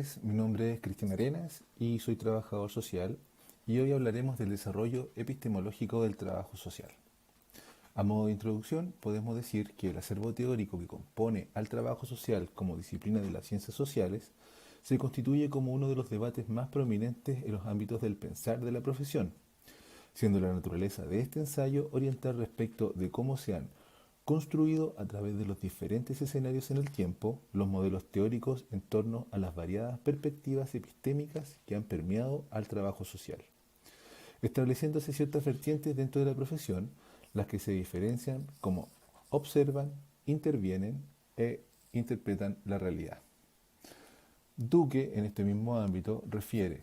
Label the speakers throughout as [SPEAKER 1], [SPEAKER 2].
[SPEAKER 1] tardes, mi nombre es Cristian Arenas y soy trabajador social y hoy hablaremos del desarrollo epistemológico del trabajo social. A modo de introducción, podemos decir que el acervo teórico que compone al trabajo social como disciplina de las ciencias sociales se constituye como uno de los debates más prominentes en los ámbitos del pensar de la profesión, siendo la naturaleza de este ensayo orientar respecto de cómo se han construido a través de los diferentes escenarios en el tiempo los modelos teóricos en torno a las variadas perspectivas epistémicas que han permeado al trabajo social, estableciéndose ciertas vertientes dentro de la profesión, las que se diferencian como observan, intervienen e interpretan la realidad. Duque, en este mismo ámbito, refiere: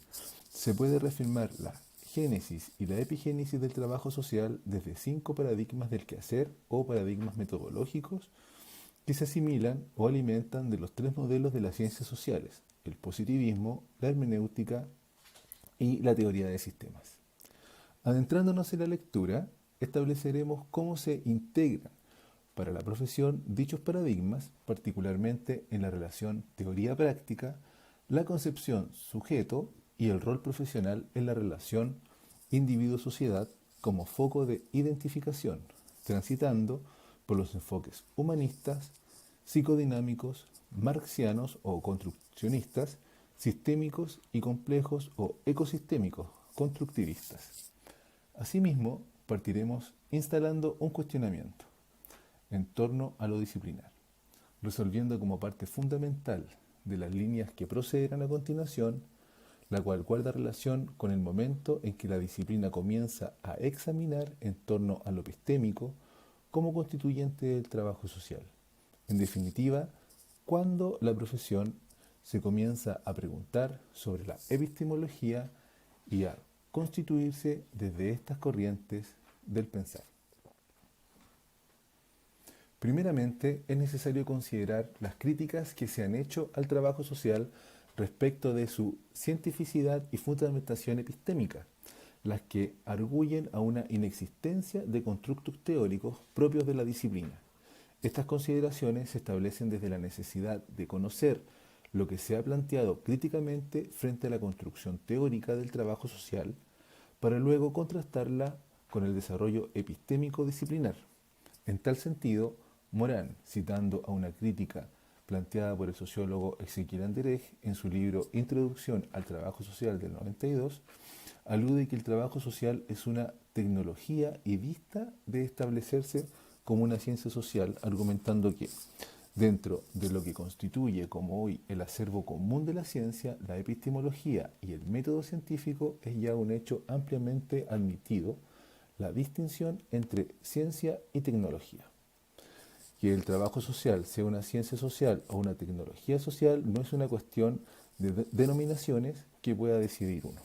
[SPEAKER 1] se puede reafirmar la génesis y la epigénesis del trabajo social desde 5 paradigmas del quehacer o paradigmas metodológicos que se asimilan o alimentan de los 3 modelos de las ciencias sociales: el positivismo, la hermenéutica y la teoría de sistemas. Adentrándonos en la lectura, estableceremos cómo se integran para la profesión dichos paradigmas, particularmente en la relación teoría-práctica, la concepción sujeto y el rol profesional en la relación individuo-sociedad como foco de identificación, transitando por los enfoques humanistas, psicodinámicos, marxianos o construccionistas, sistémicos y complejos o ecosistémicos, constructivistas. Asimismo, partiremos instalando un cuestionamiento en torno a lo disciplinar, resolviendo como parte fundamental de las líneas que procederán a continuación, la cual guarda relación con el momento en que la disciplina comienza a examinar en torno a lo epistémico como constituyente del trabajo social. En definitiva, cuando la profesión se comienza a preguntar sobre la epistemología y a constituirse desde estas corrientes del pensar. Primeramente, es necesario considerar las críticas que se han hecho al trabajo social respecto de su cientificidad y fundamentación epistémica, las que arguyen a una inexistencia de constructos teóricos propios de la disciplina. Estas consideraciones se establecen desde la necesidad de conocer lo que se ha planteado críticamente frente a la construcción teórica del trabajo social, para luego contrastarla con el desarrollo epistémico disciplinar. En tal sentido, Morán, citando a una crítica planteada por el sociólogo Ezequiel Anderegg en su libro Introducción al Trabajo Social del 92, alude que el trabajo social es una tecnología y dista de establecerse como una ciencia social, argumentando que, dentro de lo que constituye como hoy el acervo común de la ciencia, la epistemología y el método científico es ya un hecho ampliamente admitido, la distinción entre ciencia y tecnología. Que el trabajo social sea una ciencia social o una tecnología social no es una cuestión de denominaciones que pueda decidir uno.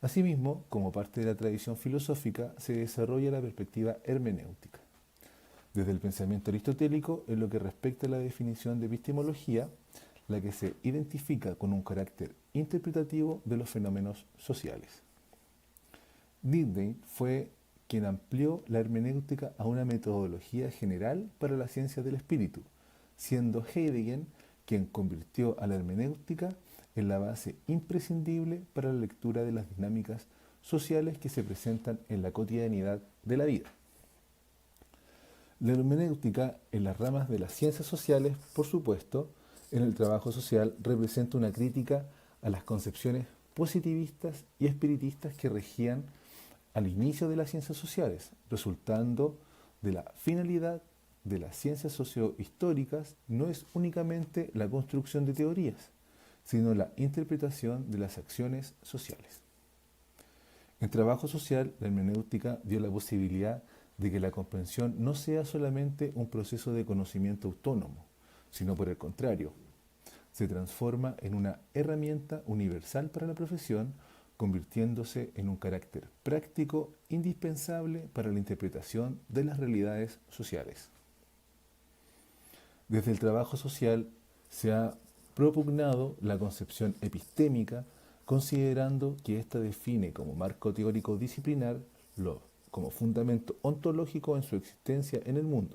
[SPEAKER 1] Asimismo, como parte de la tradición filosófica, se desarrolla la perspectiva hermenéutica, desde el pensamiento aristotélico en lo que respecta a la definición de epistemología, la que se identifica con un carácter interpretativo de los fenómenos sociales. Dilthey fue quien amplió la hermenéutica a una metodología general para la ciencia del espíritu, siendo Heidegger quien convirtió a la hermenéutica en la base imprescindible para la lectura de las dinámicas sociales que se presentan en la cotidianidad de la vida. La hermenéutica en las ramas de las ciencias sociales, por supuesto, en el trabajo social representa una crítica a las concepciones positivistas y espiritistas que regían al inicio de las ciencias sociales, resultando de la finalidad de las ciencias sociohistóricas no es únicamente la construcción de teorías, sino la interpretación de las acciones sociales. En trabajo social, la hermenéutica dio la posibilidad de que la comprensión no sea solamente un proceso de conocimiento autónomo, sino por el contrario, se transforma en una herramienta universal para la profesión, convirtiéndose en un carácter práctico indispensable para la interpretación de las realidades sociales. Desde el trabajo social se ha propugnado la concepción epistémica, considerando que ésta define como marco teórico disciplinar como fundamento ontológico en su existencia en el mundo,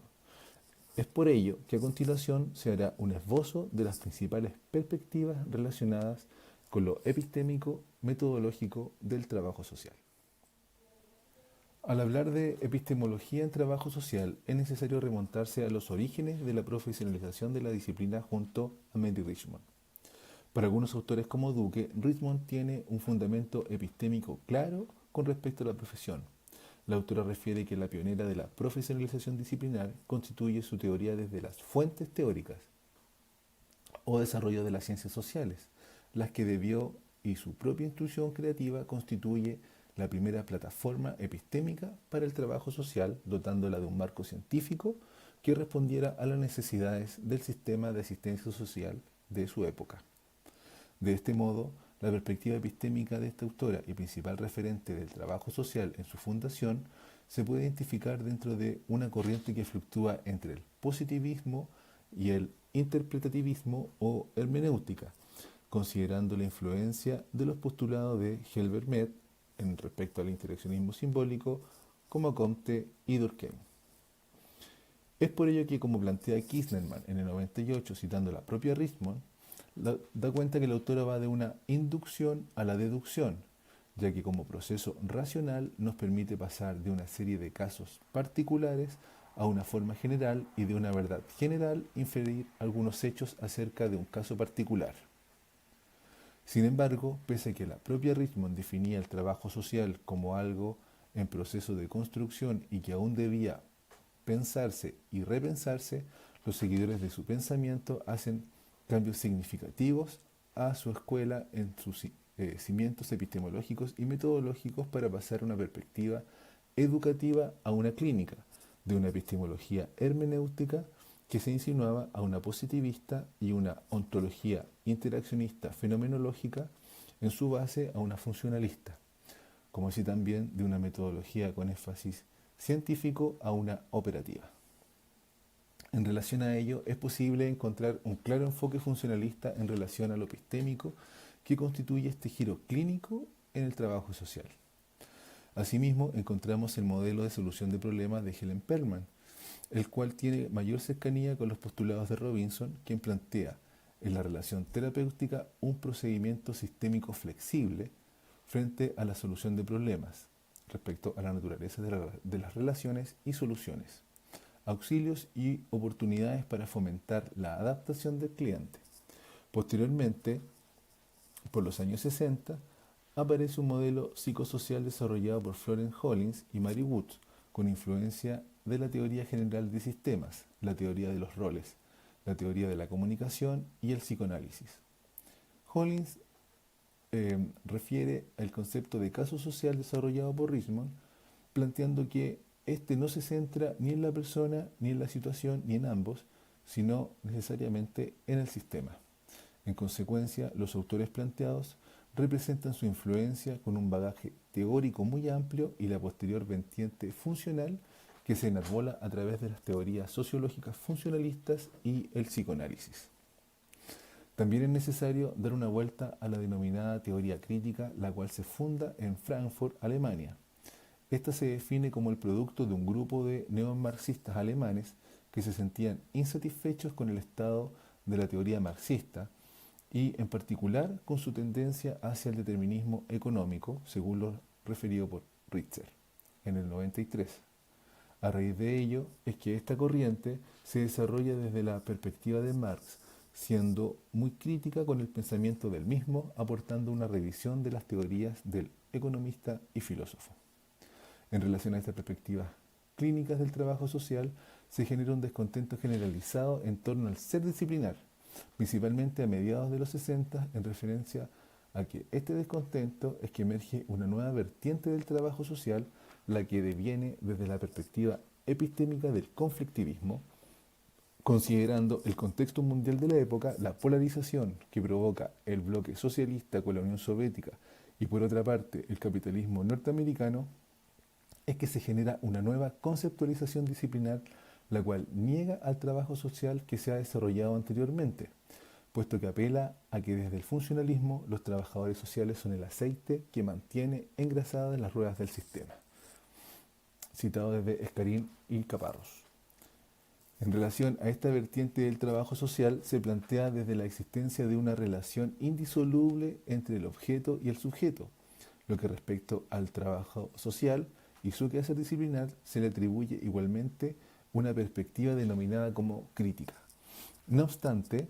[SPEAKER 1] Es por ello que a continuación se hará un esbozo de las principales perspectivas relacionadas con lo epistémico metodológico del trabajo social. Al hablar de epistemología en trabajo social, es necesario remontarse a los orígenes de la profesionalización de la disciplina junto a Mary Richmond. Para algunos autores como Duque, Richmond tiene un fundamento epistémico claro con respecto a la profesión. La autora refiere que la pionera de la profesionalización disciplinar constituye su teoría desde las fuentes teóricas o desarrollo de las ciencias sociales, las que debió y su propia instrucción creativa constituye la primera plataforma epistémica para el trabajo social, dotándola de un marco científico que respondiera a las necesidades del sistema de asistencia social de su época. De este modo, la perspectiva epistémica de esta autora y principal referente del trabajo social en su fundación se puede identificar dentro de una corriente que fluctúa entre el positivismo y el interpretativismo o hermenéutica, considerando la influencia de los postulados de Helbert Mead en respecto al interaccionismo simbólico, como Comte y Durkheim. Es por ello que, como plantea Kisnerman en el 98, citando la propia Richmond, da cuenta que la autora va de una inducción a la deducción, ya que como proceso racional nos permite pasar de una serie de casos particulares a una forma general y de una verdad general inferir algunos hechos acerca de un caso particular. Sin embargo, pese a que la propia Richmond definía el trabajo social como algo en proceso de construcción y que aún debía pensarse y repensarse, los seguidores de su pensamiento hacen cambios significativos a su escuela en sus cimientos epistemológicos y metodológicos para pasar a una perspectiva educativa a una clínica, de una epistemología hermenéutica que se insinuaba a una positivista y una ontología interaccionista fenomenológica en su base a una funcionalista, como así también de una metodología con énfasis científico a una operativa. En relación a ello, es posible encontrar un claro enfoque funcionalista en relación a lo epistémico que constituye este giro clínico en el trabajo social. Asimismo, encontramos el modelo de solución de problemas de Helen Perlman, el cual tiene mayor cercanía con los postulados de Robinson, quien plantea en la relación terapéutica un procedimiento sistémico flexible frente a la solución de problemas respecto a la naturaleza de las relaciones y soluciones, auxilios y oportunidades para fomentar la adaptación del cliente. Posteriormente, por los años 60, aparece un modelo psicosocial desarrollado por Florence Hollins y Mary Woods, con influencia de la teoría general de sistemas, la teoría de los roles, la teoría de la comunicación y el psicoanálisis. Hollins refiere al concepto de caso social desarrollado por Richmond, planteando que este no se centra ni en la persona, ni en la situación, ni en ambos, sino necesariamente en el sistema. En consecuencia, los autores planteados representan su influencia con un bagaje teórico muy amplio y la posterior vertiente funcional que se enarbola a través de las teorías sociológicas funcionalistas y el psicoanálisis. También es necesario dar una vuelta a la denominada teoría crítica, la cual se funda en Frankfurt, Alemania. Esta se define como el producto de un grupo de neomarxistas alemanes que se sentían insatisfechos con el estado de la teoría marxista y en particular con su tendencia hacia el determinismo económico, según lo referido por Richter en el 93. A raíz de ello es que esta corriente se desarrolla desde la perspectiva de Marx, siendo muy crítica con el pensamiento del mismo, aportando una revisión de las teorías del economista y filósofo. En relación a estas perspectivas clínicas del trabajo social, se genera un descontento generalizado en torno al ser disciplinar, principalmente a mediados de los 60, en referencia a que este descontento es que emerge una nueva vertiente del trabajo social, la que deviene desde la perspectiva epistémica del conflictivismo, considerando el contexto mundial de la época, la polarización que provoca el bloque socialista con la Unión Soviética y por otra parte el capitalismo norteamericano, es que se genera una nueva conceptualización disciplinar, la cual niega al trabajo social que se ha desarrollado anteriormente, puesto que apela a que desde el funcionalismo los trabajadores sociales son el aceite que mantiene engrasadas las ruedas del sistema. Citado desde Escarín y Caparrós. En relación a esta vertiente del trabajo social, se plantea desde la existencia de una relación indisoluble entre el objeto y el sujeto, lo que respecto al trabajo social y su quehacer disciplinar se le atribuye igualmente una perspectiva denominada como crítica. No obstante,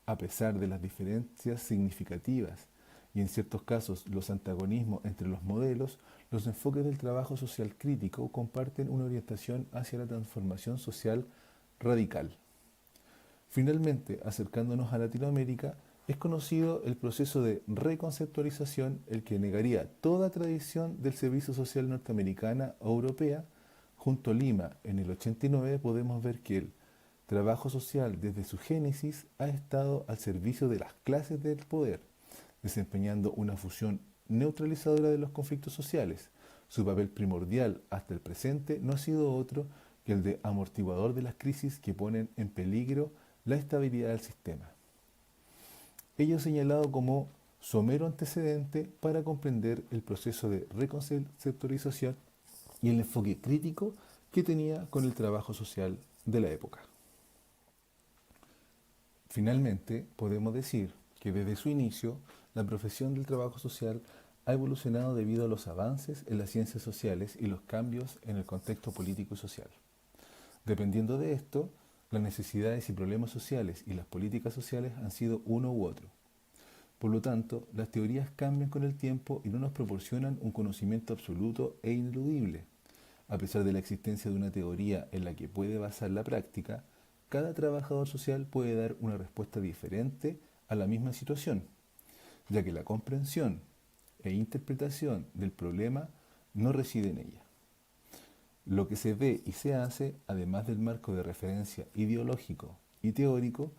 [SPEAKER 1] a pesar de las diferencias significativas y en ciertos casos los antagonismos entre los modelos, los enfoques del trabajo social crítico comparten una orientación hacia la transformación social radical. Finalmente, acercándonos a Latinoamérica, es conocido el proceso de reconceptualización, el que negaría toda tradición del servicio social norteamericana o europea. Junto a Lima, en el 89, podemos ver que el trabajo social desde su génesis ha estado al servicio de las clases del poder, desempeñando una función neutralizadora de los conflictos sociales. Su papel primordial hasta el presente no ha sido otro que el de amortiguador de las crisis que ponen en peligro la estabilidad del sistema. Ello señalado como somero antecedente para comprender el proceso de reconceptualización y el enfoque crítico que tenía con el trabajo social de la época. Finalmente, podemos decir que desde su inicio, la profesión del trabajo social ha evolucionado debido a los avances en las ciencias sociales y los cambios en el contexto político y social. Dependiendo de esto, las necesidades y problemas sociales y las políticas sociales han sido uno u otro. Por lo tanto, las teorías cambian con el tiempo y no nos proporcionan un conocimiento absoluto e ineludible. A pesar de la existencia de una teoría en la que puede basar la práctica, cada trabajador social puede dar una respuesta diferente a la misma situación, ya que la comprensión e interpretación del problema no reside en ella. Lo que se ve y se hace, además del marco de referencia ideológico y teórico,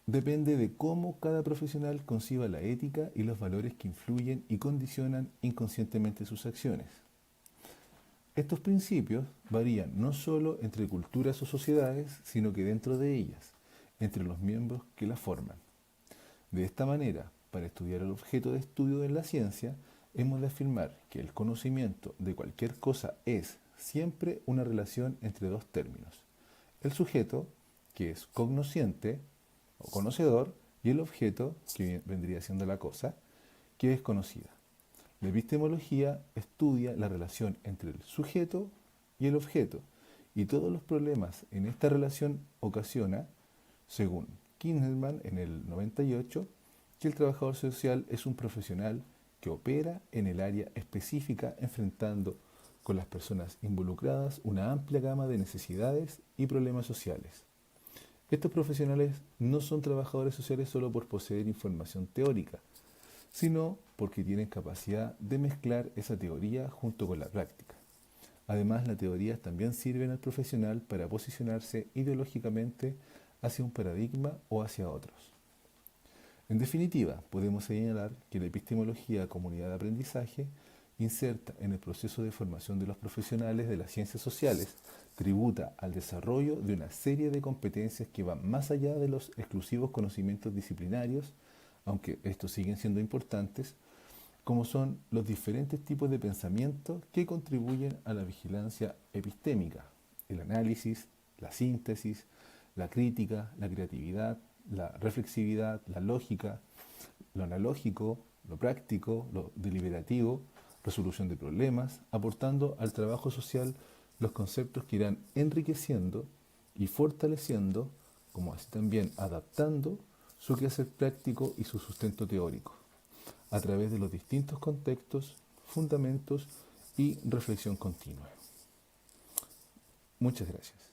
[SPEAKER 1] depende de cómo cada profesional conciba la ética y los valores que influyen y condicionan inconscientemente sus acciones. Estos principios varían no solo entre culturas o sociedades, sino que dentro de ellas, entre los miembros que las forman. De esta manera, para estudiar el objeto de estudio en la ciencia, hemos de afirmar que el conocimiento de cualquier cosa es siempre una relación entre dos términos: el sujeto, que es cognosciente o conocedor, y el objeto, que vendría siendo la cosa, que es conocida. La epistemología estudia la relación entre el sujeto y el objeto, y todos los problemas en esta relación ocasiona, según Kinzelman en el 98, que el trabajador social es un profesional que opera en el área específica enfrentando con las personas involucradas una amplia gama de necesidades y problemas sociales. Estos profesionales no son trabajadores sociales solo por poseer información teórica, sino porque tienen capacidad de mezclar esa teoría junto con la práctica. Además, las teorías también sirven al profesional para posicionarse ideológicamente hacia un paradigma o hacia otros. En definitiva, podemos señalar que la epistemología, comunidad de aprendizaje, inserta en el proceso de formación de los profesionales de las ciencias sociales, tributa al desarrollo de una serie de competencias que van más allá de los exclusivos conocimientos disciplinarios, aunque estos siguen siendo importantes, como son los diferentes tipos de pensamiento que contribuyen a la vigilancia epistémica: el análisis, la síntesis, la crítica, la creatividad, la reflexividad, la lógica, lo analógico, lo práctico, lo deliberativo, resolución de problemas, aportando al trabajo social los conceptos que irán enriqueciendo y fortaleciendo, como así también adaptando su quehacer práctico y su sustento teórico, a través de los distintos contextos, fundamentos y reflexión continua. Muchas gracias.